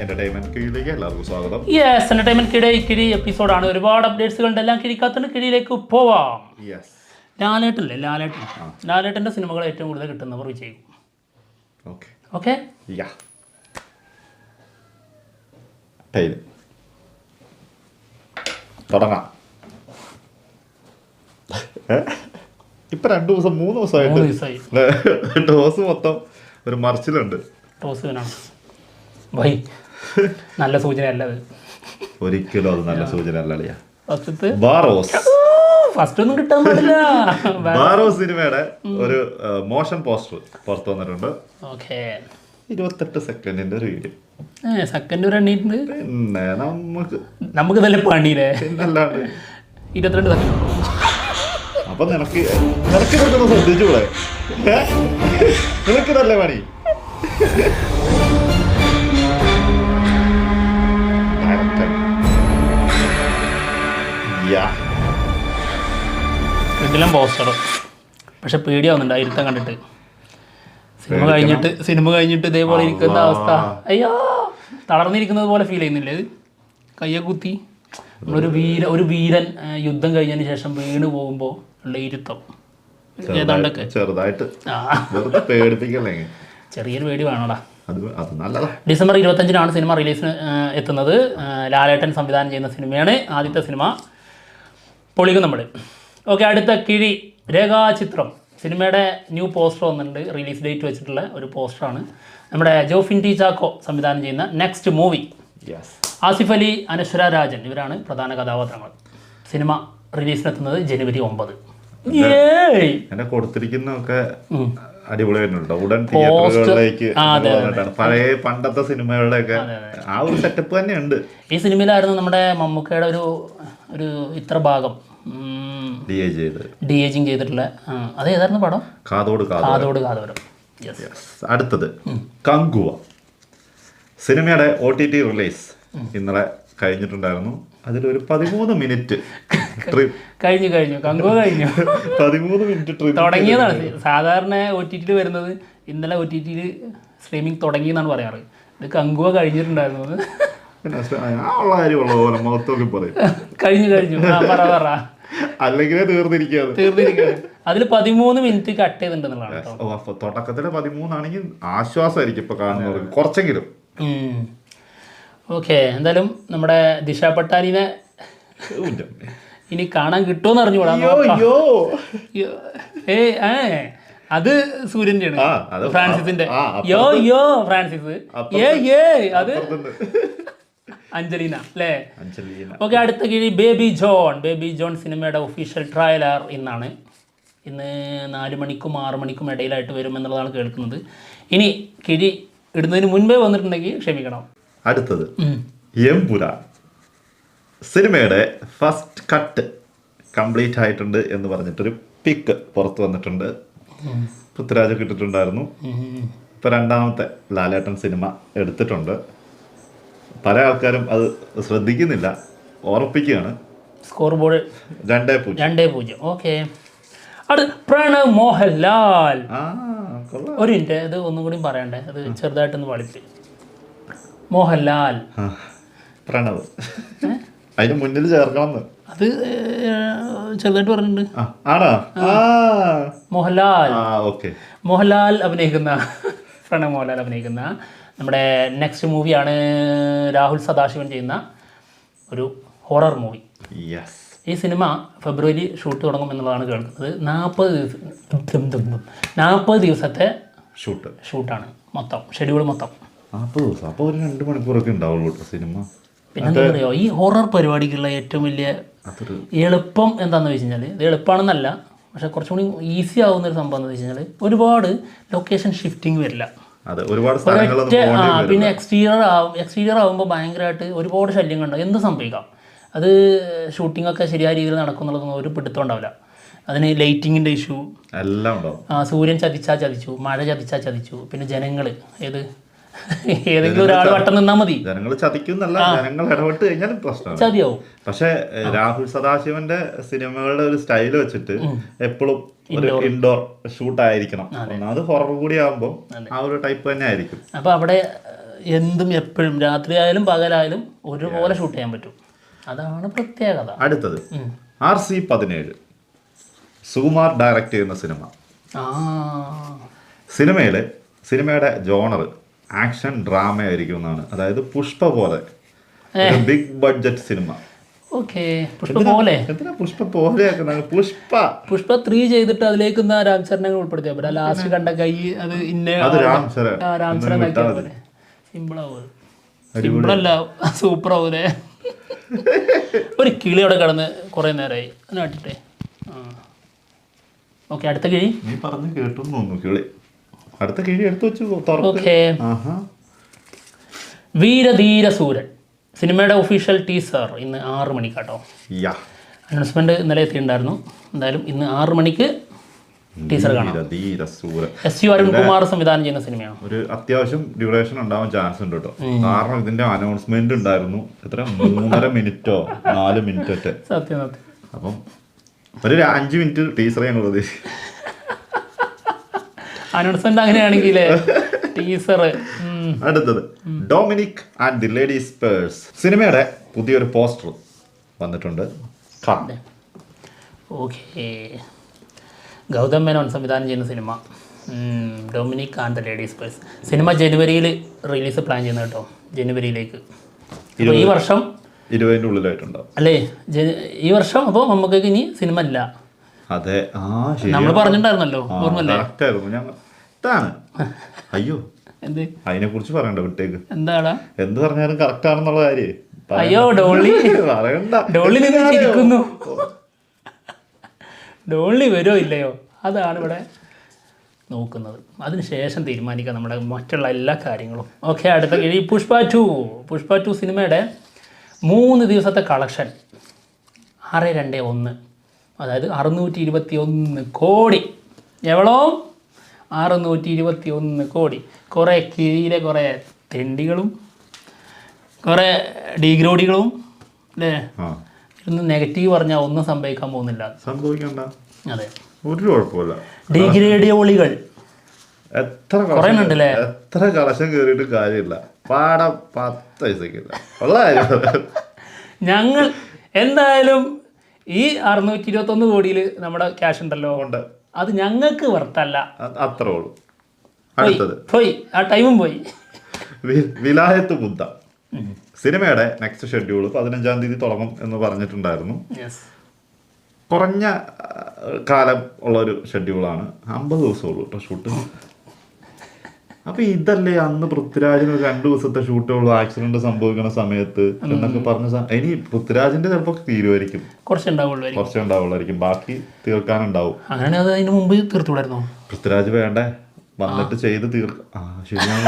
Entertainment കിഴിയിലേക്ക് എല്ലാവർക്കും സ്വാഗതം. Yes, entertainment കിഴി എപ്പിസോഡാണ്. ഒരുപാട് അപ്ഡേറ്റ്സുകളുണ്ട്. എല്ലാം കിഴിക്കാത്തതിന് കിഴിയിലേക്ക് പോവാം. ലാലേട്ടൻ്റെ സിനിമകൾ ഏറ്റവും കൂടുതൽ കിട്ടുന്നവർ വിജയിക്കും. ഓക്കെ തുടങ്ങാം. ഇപ്പൊ 2 ദിവസം 3 ദിവസമായിട്ട് ഡോസ് മൊത്തം ഒരു മറിച്ചിലുണ്ട്. നല്ല സൂചനയല്ല അത്. ഒരിക്കലും അത് നല്ല സൂചന അല്ല. ഫസ്റ്റ് ഒന്നും കിട്ടാൻ പാടില്ല. ബാറോസ് സിനിമയുടെ ഒരു മോഷൻ പോസ്റ്റർ പുറത്തു വന്നിട്ടുണ്ട്. 28 സെക്കൻഡിന്റെ ഒരു വീഡിയോ. സെക്കൻഡ് വരെ എണ്ണീട്ടുണ്ട്. പിന്നെ നമുക്ക് നല്ല പണിയില്ലേ. പിന്നല്ലാണ്ട് 22 സെക്കൻഡ്. അപ്പൊ നിനക്ക് ഇതൊക്കെ ശ്രദ്ധിച്ചൂടെ? നിനക്ക് നല്ല പണി. ഇതിലും പോസ്റ്റർ പക്ഷെ പേടിയാവുന്നുണ്ട് ഇരുത്തം കണ്ടിട്ട്. സിനിമ കഴിഞ്ഞിട്ട് ഇതേപോലെ ഇരിക്കുന്ന അവസ്ഥ. അയ്യോ, തളർന്നിരിക്കുന്നത് പോലെ ഫീൽ ചെയ്യുന്നില്ലേ? ഇത് കയ്യെ കുത്തി ഒരു വീരൻ യുദ്ധം കഴിഞ്ഞതിന് ശേഷം വീണ് പോകുമ്പോൾ ഉള്ള ഇരുത്തം ഏതാണ്ടൊക്കെ ചെറുതായിട്ട് പേടിപ്പിക്കല്ലേ. ചെറിയൊരു പേടി വേണോടാ. ഡിസംബർ 25-നാണ് സിനിമ റിലീസിന് എത്തുന്നത്. ലാലേട്ടൻ സംവിധാനം ചെയ്യുന്ന സിനിമയാണ്. ആദ്യത്തെ സിനിമ പൊളിക്കും നമ്മൾ. ഓക്കെ, അടുത്ത കിഴി രേഖാചിത്രം സിനിമയുടെ ന്യൂ പോസ്റ്റർ വന്നിട്ടുണ്ട്. റിലീസ് ഡേറ്റ് വെച്ചിട്ടുള്ള ഒരു പോസ്റ്ററാണ്. നമ്മുടെ ജോഫിൻ ടി ചാക്കോ സംവിധാനം ചെയ്യുന്ന നെക്സ്റ്റ് മൂവി. ആസിഫ് അലി, അനശ്വര രാജൻ ഇവരാണ് പ്രധാന കഥാപാത്രങ്ങൾ. സിനിമ റിലീസിനെത്തുന്നത് ജനുവരി 9. എന്നെ കൊടുത്തിരിക്കുന്നൊക്കെ അടിപൊളിയായിട്ടുണ്ട്. ഉടൻ തിയേറ്ററുകളിലേക്ക് പഴയ പണ്ടത്തെ സിനിമകളുടെ ഒക്കെ ആ ഒരു സെറ്റപ്പ് തന്നെയുണ്ട്. ഈ സിനിമയിലായിരുന്നു നമ്മുടെ മമ്മൂക്കയുടെ ഒരു ഇത്ര ഭാഗം ഡി-ഏജിങ് ചെയ്തിട്ടുള്ള. അത് ഏതായിരുന്നു പടം? കാതോട്. അടുത്തത് കങ്കുവ സിനിമയുടെ OTT റിലീസ് ഇന്നലെ കഴിഞ്ഞിട്ടുണ്ടായിരുന്നു. അതിലൊരു 13 മിനിറ്റ് കഴിഞ്ഞു കങ്കുവ കഴിഞ്ഞു. 13 മിനിറ്റ് തുടങ്ങിയതാണ്. സാധാരണ OTT വരുന്നത് ഇന്നലെ OTT സ്ട്രീമിംഗ് തുടങ്ങിയെന്നാണ് പറയാറ്. ഇത് കങ്കുവ കഴിഞ്ഞിട്ടുണ്ടായിരുന്നത്. കഴിഞ്ഞു പറ അല്ലെങ്കിൽ തീർന്നിരിക്കുകയാണ്. അതിൽ 13 മിനിറ്റ് കട്ട് ചെയ്തിട്ടുണ്ടെന്നുള്ളതാണ്. തുടക്കത്തിലെ 13 ആണെങ്കിൽ ആശ്വാസമായിരിക്കും ഇപ്പൊ കാണുന്നവർക്ക് കുറച്ചെങ്കിലും. ഓക്കെ, എന്തായാലും നമ്മുടെ ദിശ പട്ടാനിനെ ഇനി കാണാൻ കിട്ടുമെന്ന് അറിഞ്ഞുകൂടാ. അത് സൂര്യന്റെ ആണ്, ഫ്രാൻസിന്റെ. ഫ്രാൻസിസ് അത് അഞ്ജലീന അല്ലേ? ഓക്കെ, അടുത്ത കിഴി ബേബി ജോൺ സിനിമയുടെ ഒഫീഷ്യൽ ട്രയലർ ഇന്ന് 4 മണിക്കും 6 മണിക്കും ഇടയിലായിട്ട് വരുമെന്നുള്ളതാണ് കേൾക്കുന്നത്. ഇനി കിഴി ഇടുന്നതിന് മുൻപേ വന്നിട്ടുണ്ടെങ്കിൽ ക്ഷമിക്കണം. അടുത്തത് എമ്പുരാൻ സിനിമയുടെ ഫസ്റ്റ് കട്ട് കംപ്ലീറ്റ് ആയിട്ടുണ്ട് എന്ന് പറഞ്ഞിട്ടൊരു പിക്ക് പുറത്ത് വന്നിട്ടുണ്ട്. പൃഥ്വിരാജൊക്കെ ഇട്ടിട്ടുണ്ടായിരുന്നു. ഇപ്പൊ 2ാമത്തെ ലാലേട്ടൻ സിനിമ എടുത്തിട്ടുണ്ട്. പല ആൾക്കാരും അത് ശ്രദ്ധിക്കുന്നില്ല, ഓർപ്പിക്കുകയാണ്. Score board 2-0. Okay, Pranav Mohanlal. ഒരു മിനിറ്റ്, ഇത് ഒന്നും കൂടി പറയണ്ടേ? അത് ചെറുതായിട്ടൊന്ന് പഠിച്ച്. മോഹൻലാൽ പ്രണവ് അതിന് മുന്നിൽ ചേർക്കണം. അത് ചെറുതായിട്ട് പറഞ്ഞിട്ടുണ്ട്. മോഹൻലാൽ അഭിനയിക്കുന്ന പ്രണവ് മോഹൻലാൽ അഭിനയിക്കുന്ന നമ്മുടെ നെക്സ്റ്റ് മൂവിയാണ്. രാഹുൽ സദാശിവൻ ചെയ്യുന്ന ഒരു ഹൊറർ മൂവി. ഈ സിനിമ ഫെബ്രുവരി ഷൂട്ട് തുടങ്ങും എന്നുള്ളതാണ് കേൾക്കുന്നത്. 40 ദിവസത്തെ ഷൂട്ടാണ് മൊത്തം, ഷെഡ്യൂൾ മൊത്തം 40 ദിവസം. അപ്പോൾ ഒരു 2 മണിക്കൂറൊക്കെ ഉണ്ടാവുള്ളൂ സിനിമ. പിന്നെ എന്താ പറയുക, ഈ ഹൊറർ പരിപാടിക്കുള്ള ഏറ്റവും വലിയ എളുപ്പം എന്താണെന്ന് വെച്ച് കഴിഞ്ഞാൽ, ഇത് എളുപ്പമാണെന്നല്ല, പക്ഷെ കുറച്ചും കൂടി ഈസി ആവുന്ന ഒരു സംഭവം എന്ന് വെച്ച് കഴിഞ്ഞാൽ ഒരുപാട് ലൊക്കേഷൻ ഷിഫ്റ്റിംഗ് വരില്ല. പിന്നെ എക്സ്റ്റീരിയർ ആകുമ്പോൾ ഭയങ്കരമായിട്ട് ഒരുപാട് ശല്യങ്ങളുണ്ടാവും. എന്ത് സംഭവിക്കാം. അത് ഷൂട്ടിംഗ് ഒക്കെ ശരിയായ രീതിയിൽ നടക്കുന്നുള്ളതൊന്നും ഒരു പിടുത്തം ഉണ്ടാവില്ല. അതിന് ലൈറ്റിങ്ങിൻ്റെ ഇഷ്യൂ എല്ലാം ഉണ്ടാവും. സൂര്യൻ ചതിച്ചു, മഴ ചതിച്ചു, പിന്നെ ജനങ്ങൾ ഏതെങ്കിലും ഒരാൾ വട്ടം നിന്നാൽ മതി. ജനങ്ങൾ ചതിക്കുന്നല്ല, ജനങ്ങൾ ഇടപെട്ട് കഴിഞ്ഞാലും പ്രശ്നമാണ്, ചതിയാവും. പക്ഷെ രാഹുൽ സദാശിവന്റെ സിനിമകളുടെ ഒരു സ്റ്റൈല് വെച്ചിട്ട് എപ്പോഴും ഒരു ഇൻഡോർ ഷൂട്ട് ആയിരിക്കണം. അത് ഹൊറർ കൂടി ആകുമ്പോൾ ആ ഒരു ടൈപ്പ് തന്നെ ആയിരിക്കും. അപ്പൊ അവിടെ എന്തും എപ്പോഴും രാത്രിയായാലും പകലായാലും ഒരുപോലെ ഷൂട്ട് ചെയ്യാൻ പറ്റും. അതാണ് പ്രത്യേകത. അടുത്തത് RC-17 സുകുമാർ ഡയറക്റ്റ് ചെയ്യുന്ന സിനിമ. സിനിമയുടെ ജോണർ ആക്ഷൻ ഡ്രാമ ആയിരിക്കും എന്നാണ്. അതായത് പുഷ്പ പോലെ ബിഗ് ബഡ്ജറ്റ് സിനിമ. പുഷ്പ പോലെ പുഷ്പ 3 ചെയ്തിട്ട് അതിലേക്ക് രാംചരനെ ഉൾപ്പെടുത്തിയാ ലാസ്റ്റ് കണ്ട കൈ അത് സിമ്പിളല്ല സൂപ്പർ ആവൂലേ. ഒരു കിളി അവിടെ കിടന്ന് കുറെ നേരമായി നാട്ടിട്ടെ. ഓക്കെ, അടുത്ത കിഴി നീ പറഞ്ഞു കേട്ടു തോന്നുന്നു. കിളി അടുത്ത കിഴി എടുത്തു വെച്ചു. വീരധീര സൂരൻ സിനിമയുടെ ഒഫീഷ്യൽ ടീസർ ഇന്ന് 6 മണിക്കാട്ടോ. അനൗൺസ്മെന്റ് ഇന്നലെ എത്തിയിട്ടുണ്ടായിരുന്നു. എന്തായാലും ഇന്ന് 6 മണിക്ക് ടീസർ കാണാം. SU അരുൺകുമാർ സംവിധാനം ചെയ്യുന്ന സിനിമയാണ്. ഒരു അത്യാവശ്യം ഡ്യൂറേഷൻ ഉണ്ടാവാൻ ചാൻസ് ഉണ്ട് കേട്ടോ. കാരണം ഇതിന്റെ അനൗൺസ്മെന്റ് ഉണ്ടായിരുന്നു എത്ര 3.5 മിനിറ്റോ 4 മിനിറ്റോ. സത്യം. അപ്പം ഒരു 5 മിനിറ്റ് ടീസറേ ഞങ്ങൾ ഉദ്ദേശിച്ചു. അനൗൺസ്മെന്റ് അങ്ങനെയാണെങ്കിൽ ടീസർ. അടുത്തത് Dominic and the ladies purse സിനിമയുടെ പുതിയൊരു പോസ്റ്റർ വന്നിട്ടുണ്ട്. ഓക്കെ, ഗൗതം മേനോൻ സംവിധാനം ചെയ്യുന്ന cinema Dominic and the ladies purse. Cinema ജനുവരിയിൽ റിലീസ് പ്ലാൻ ചെയ്യുന്നത് കേട്ടോ. ജനുവരിയിലേക്ക് ഈ വർഷം 20-ന്റെ ഉള്ളിലായിട്ടുണ്ടാവും അല്ലേ? ഈ വർഷം. അപ്പോൾ നമുക്ക് ഇനി സിനിമ ഇല്ല. അതെ, നമ്മൾ പറഞ്ഞിട്ടുണ്ടായിരുന്നല്ലോ, ഓർമ്മല്ലേ? അയ്യോ, എന്ത് അതിനെ കുറിച്ച് പറയണ്ട, വിട്ടേക്ക്. എന്താടാ എന്ത് പറഞ്ഞാലും കറക്റ്റ് ആണെന്നുള്ള കാര്യം. അയ്യോ, ഡോളി നിന്ന് ചിരിക്കുന്നു. ഡോളി വരുമോ ഇല്ലയോ, അതാണ് ഇവിടെ നോക്കുന്നത്. അതിനുശേഷം തീരുമാനിക്കാം നമ്മുടെ മറ്റുള്ള എല്ലാ കാര്യങ്ങളും. ഓക്കെ, അടുത്ത കിഴി പുഷ്പ 2 സിനിമയുടെ 3 ദിവസത്തെ കളക്ഷൻ 621, അതായത് 621 കോടി. എവളോ 621 കോടി. കുറേ കിഴിയിലെ കുറേ തെണ്ടികളും കുറേ ഡീഗ്രോഡികളും അല്ലേ? ഇന്ന് നെഗറ്റീവ് പറഞ്ഞാൽ ഒന്നും സംഭവിക്കാൻ പോകുന്നില്ല. സംഭവിക്കണ്ട. അതെ, ഒരു കുഴപ്പമില്ല. ഡിഗ്രേഡിയോളികൾ എത്ര കളക്ഷൻ കയറിയിട്ട് കാര്യമില്ല. പാടം 10 പൈസക്കില്ല. ഞങ്ങൾ എന്തായാലും ഈ 621 കോടിയിൽ നമ്മുടെ ക്യാഷ് ഉണ്ടല്ലോ, അത് ഞങ്ങൾക്ക് വರ್ತല്ല. അത്രേ ഉള്ളൂ. അടുത്തത് പോയി, ആ ടൈമും പോയി. വിലായത്ത് ബുദ്ധ സിനിമയുടെ നെക്സ്റ്റ് ഷെഡ്യൂൾ 15-ാം തീയതി തുടങ്ങും എന്ന് പറഞ്ഞിട്ടുണ്ടായിരുന്നു. കുറഞ്ഞ കാലം ഉള്ളൊരു ഷെഡ്യൂളാണ്. 50 ദിവസമുള്ളൂ കേട്ടോ ഷൂട്ട്. അപ്പൊ ഇതല്ലേ അന്ന് പൃഥ്വിരാജിന് 2 ദിവസത്തെ ഷൂട്ടുള്ളൂ ആക്സിഡന്റ് സംഭവിക്കുന്ന സമയത്ത് എന്നൊക്കെ പറഞ്ഞ. ഇനി പൃഥ്വിരാജിന്റെ ചിലപ്പോൾ തീരുമായിരിക്കും, കുറച്ചേ ഉണ്ടാവുള്ളായിരിക്കും, ബാക്കി തീർക്കാനുണ്ടാവും. അങ്ങനെ അത് അതിന് മുമ്പ് തീർത്തുകൂടായിരുന്നോ? പൃഥ്വിരാജ് വേണ്ടേ വന്നിട്ട് ചെയ്ത് തീർക്കാം. ശരിയാണ്,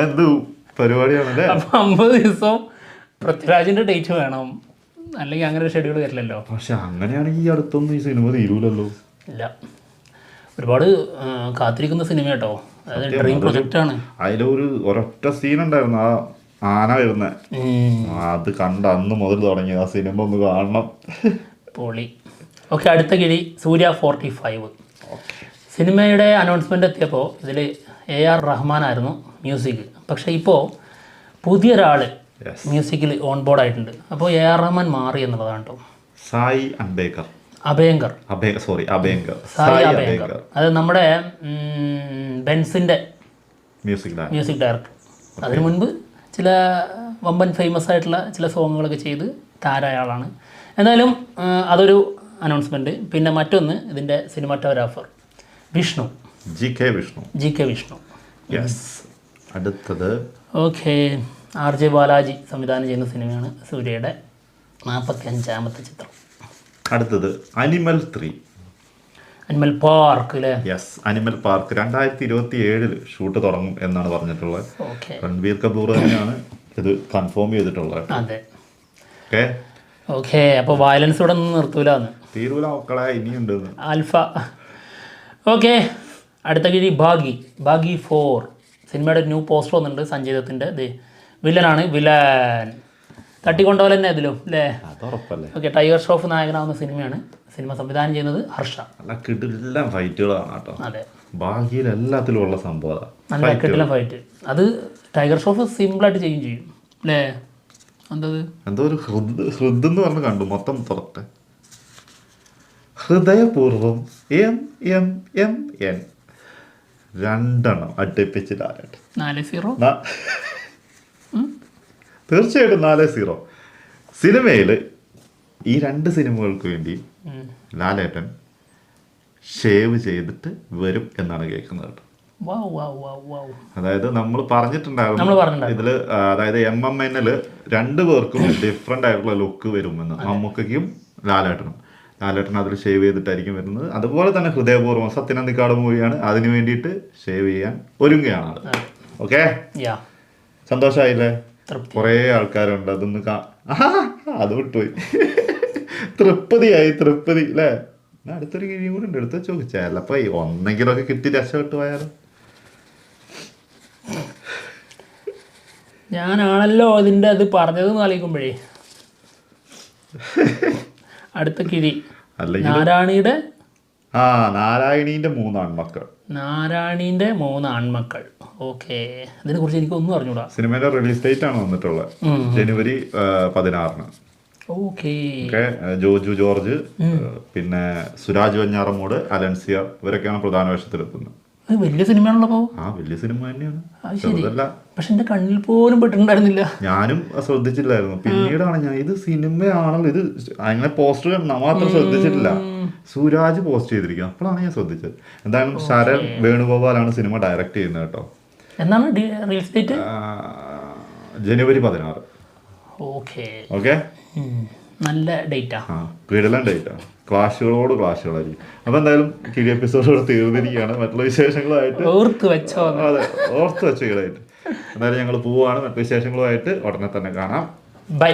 എന്ത് പരിപാടിയാണല്ലേ. 50 ദിവസം പൃഥ്വിരാജിന്റെ ഡേറ്റ് വേണം, അല്ലെങ്കിൽ അങ്ങനെ ഒരു ഷെഡ്യൂൾ വരില്ലല്ലോ. പക്ഷെ അങ്ങനെയാണെങ്കിൽ ഈ അടുത്തൊന്നും ഈ സിനിമ തീരൂലല്ലോ. ഇല്ല, ഒരുപാട് കാത്തിരിക്കുന്ന സിനിമ കേട്ടോ. അതായത് ഡ്രീം പ്രൊജക്റ്റ് ആണ്. അതിലൊരു ഒരൊറ്റ സീൻ ഉണ്ടായിരുന്നു, ആ ആന വരുന്ന. അത് കണ്ട അന്ന് മുതൽ തുടങ്ങി ആ സിനിമ ഒന്ന് കാണണം. പൊളി. ഓക്കെ, അടുത്ത കിഴി സൂര്യ 45 സിനിമയുടെ അനൗൺസ്മെന്റ് എത്തിയപ്പോൾ ഇതിൽ AR റഹ്മാൻ ആയിരുന്നു മ്യൂസിക്. പക്ഷേ ഇപ്പോൾ പുതിയൊരാൾ മ്യൂസിക്കിൽ ഓൺ ബോർഡ് ആയിട്ടുണ്ട്. അപ്പോൾ AR റഹ്മാൻ മാറി എന്നുള്ളതാണ് കേട്ടോ. സായി അഭയങ്കർ. അത് നമ്മുടെ ബെൻസിന്റെ മ്യൂസിക് ഡയറക്ടർ. അതിനു മുൻപ് ചില വമ്പൻ ഫേമസ് ആയിട്ടുള്ള ചില സോങ്ങുകളൊക്കെ ചെയ്ത് താരായ ആളാണ്. എന്തായാലും അതൊരു അനൗൺസ്മെന്റ്. പിന്നെ മറ്റൊന്ന് ഇതിന്റെ സിനിമാറ്റോഗ്രാഫർ വിഷ്ണു, GK വിഷ്ണു. അടുത്തത് ഓക്കെ, RJ ബാലാജി സംവിധാനം ചെയ്യുന്ന സിനിമയാണ് സൂര്യയുടെ 45-ാമത്തെ ചിത്രം. അടുത്തത് അനിമൽ പാർക്ക് അല്ലേ? അനിമൽ പാർക്ക് 2027 ഷൂട്ട് തുടങ്ങും എന്നാണ് പറഞ്ഞിട്ടുള്ളത്. രൺബീർ കപൂർ തന്നെയാണ് ഇത് കൺഫേം ചെയ്തിട്ടുള്ളത്. അതെ, ഓക്കെ. അപ്പോൾ വയലൻസ് ഇവിടെ ഒന്നും തീരൂല മക്കളെ, ഇനിയുണ്ട് ആൽഫ. ഓക്കെ, അടുത്ത കിഴി ഭാഗി 4 സിനിമയുടെ ന്യൂ പോസ്റ്റർ വന്നിട്ടുണ്ട്. സഞ്ജയ് ദത്തിൻ്റെ വില്ലനാണ്. വില്ലൻ തട്ടിക്കൊണ്ടോലെ തന്നെ അതിലും അല്ലേ? ഓക്കെ, ടൈഗർ ഷ്രോഫ് നായകനാവുന്ന സിനിമയാണ്. സിനിമ സംവിധാനം ചെയ്യുന്നത് ഹർഷ. ഫൈറ്റുകളാണ് കേട്ടോ. അതെ. ബാക്കിയിൽ എല്ലാത്തിലും ഉള്ള സംഭവം നല്ല കിട്ടില്ല ഫൈറ്റ്. അത് ടൈഗർ ഷ്രോഫ് സിമ്പിളായിട്ട് ചെയ്യും അല്ലേ? എന്തോ ഒരു ഹൃദ് എന്ന് പറഞ്ഞ് കണ്ടു മൊത്തം തുറട്ടെ. ഹൃദയപൂർവം എം എം എം എൻ 2 അടുപ്പിച്ച് ലാലേട്ടൻ 4-0 തീർച്ചയായിട്ടും 4-0. സിനിമയിൽ ഈ 2 സിനിമകൾക്ക് വേണ്ടി ലാലേട്ടൻ ഷേവ് ചെയ്തിട്ട് വരും എന്നാണ് കേൾക്കുന്നത്. അതായത് നമ്മൾ പറഞ്ഞിട്ടുണ്ടായിരുന്നു ഇതില്, അതായത് MMN 2 പേർക്കും ഡിഫറെന്റ് ആയിട്ടുള്ള ലുക്ക് വരുമെന്ന്. മമ്മൂക്കയ്ക്കും ലാലേട്ടനും അതിൽ ഷേവ് ചെയ്തിട്ടായിരിക്കും വരുന്നത്. അതുപോലെ തന്നെ ഹൃദയപൂർവ്വം സത്യനന്ദിക്കാട് മൂവിയാണ്, അതിന് വേണ്ടിയിട്ട് ഷേവ് ചെയ്യാൻ ഒരുങ്ങുകയാണ് ആള്. ഓക്കെ, സന്തോഷമായില്ലേ? കുറേ ആൾക്കാരുണ്ട് അതൊന്ന് അത് വിട്ടുപോയി. തൃപ്പതിയായി അല്ലേ? അടുത്തൊരു കിഴിയും കൂടെ ഉണ്ട്, എടുത്ത് ചോദിച്ചാൽ അപ്പൊ ഒന്നെങ്കിലും ഒക്കെ കിട്ടി രക്ഷപ്പെട്ടു പോയാലോ. ഞാനാണല്ലോ അതിൻ്റെ അത് പറഞ്ഞത് ആലോചിക്കുമ്പോഴേ അടുത്ത കിഴി നാരായണീന്റെ 3 ആൺമക്കൾ. നാരായണീന്റെ 3 ആൺമക്കൾ. ഓക്കെ, അതിനെ കുറിച്ച് എനിക്ക് ഒന്നും അറിഞ്ഞൂടാ. സിനിമയുടെ റിലീസ് ഡേറ്റ് ആണ് വന്നിട്ടുള്ളത് ജനുവരി 16. ഓക്കെ, ജോജു ജോർജ്, പിന്നെ സുരാജ് വെഞ്ഞാറമൂട്, അലൻസിയ, ഇവരൊക്കെയാണ് പ്രധാന വേഷത്തിലെത്തുന്നത്. വലിയ സിനിമയാണല്ലോ. വലിയ സിനിമ തന്നെയാണ്. പക്ഷെ എന്റെ കണ്ണിൽ പോലും പെട്ടിട്ടുണ്ടായിരുന്നില്ല. ഞാനും ശ്രദ്ധിച്ചില്ലായിരുന്നു. പിന്നീടാണ് ഞാൻ ഇത് സിനിമയാണല്ലോ, ഇത് അങ്ങനെ പോസ്റ്റർ കണ്ടാ മാത്രം ശ്രദ്ധിച്ചിട്ടില്ല. സുരാജ് പോസ്റ്റ് ചെയ്തിരിക്കും, അപ്പോഴാണ് ഞാൻ ശ്രദ്ധിച്ചത്. എന്തായാലും ശരൺ വേണുഗോപാലാണ് സിനിമ ഡയറക്റ്റ് ചെയ്യുന്നത് കേട്ടോ. എന്നാണ് റിലീസ് ഡേറ്റ്? ജനുവരി 16. ഓക്കെ, നല്ല ഡേറ്റാ, കിടിലൻ ഡേറ്റാ. ക്ലാഷുകളായിരിക്കും. അപ്പൊ എന്തായാലും കിഴി എപ്പിസോഡോട് തീർന്നിരിക്കുകയാണ്. മറ്റുള്ള വിശേഷങ്ങളുമായിട്ട് ഓർത്ത് വെച്ചോ ഈടായിട്ട്. എന്തായാലും ഞങ്ങൾ പോവാണ്. മറ്റു വിശേഷങ്ങളുമായിട്ട് ഉടനെ തന്നെ കാണാം. ബൈ.